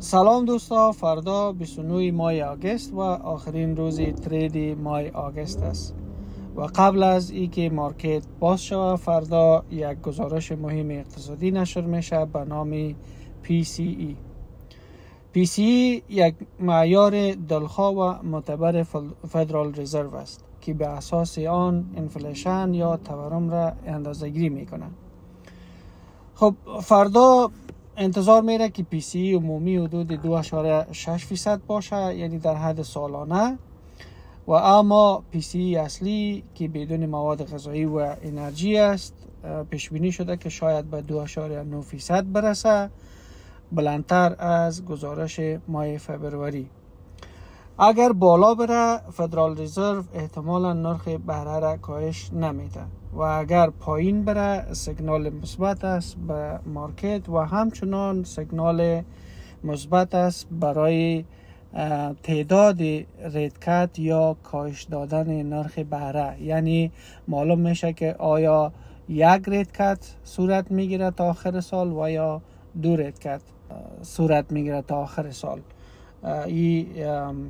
سلام دوستا، فردا 29 ماه آگست و آخرین روز ترید ماه آگست است و قبل از اینکه مارکت باز شود فردا یک گزارش مهم اقتصادی نشر میشه به نام PCE. PCE یک معیار دلخواه و معتبر فدرال رزرو است که به اساس آن انفلیشن یا تورم را اندازه‌گیری میکنه. خب فردا انتظار میره که پی سی عمومی حدود 2.6% باشه، یعنی در حد سالانه، و اما پی سی اصلی که بدون مواد غذایی و انرژی است پیش بینی شده که شاید به 2.9% برسه، بلندتر از گزارش ماه فبروری. اگر بالا بره فدرال رزرو احتمالا نرخ بهره را کاهش نمیده و اگر پایین بره سیگنال مثبت است به مارکت و همچنان سیگنال مثبت است برای تعداد ریت کت یا کاهش دادن نرخ بهره. یعنی معلوم میشه که آیا یک ریت کت صورت میگیره تا آخر سال و یا دو ریت کت صورت میگیره تا آخر سال. این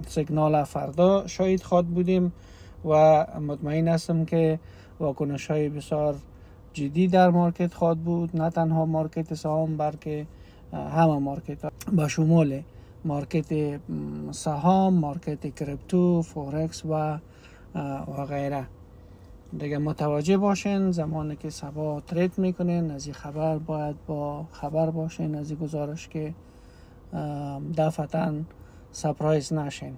سیگنال فردا شاید خواد بودیم و مطمئن هستم که واکنش های بسیار جدی در مارکت خواد بود، نه تنها مارکت سهام بلکه همه مارکت ها با شمول مارکت سهام، مارکت کریپتو، فورکس و غیره. دیگه متوجه باشین زمانی که سبا ترید میکنین از این خبر باید با خبر باشین، از این گزارش که دفعتاً سپرایز نشین.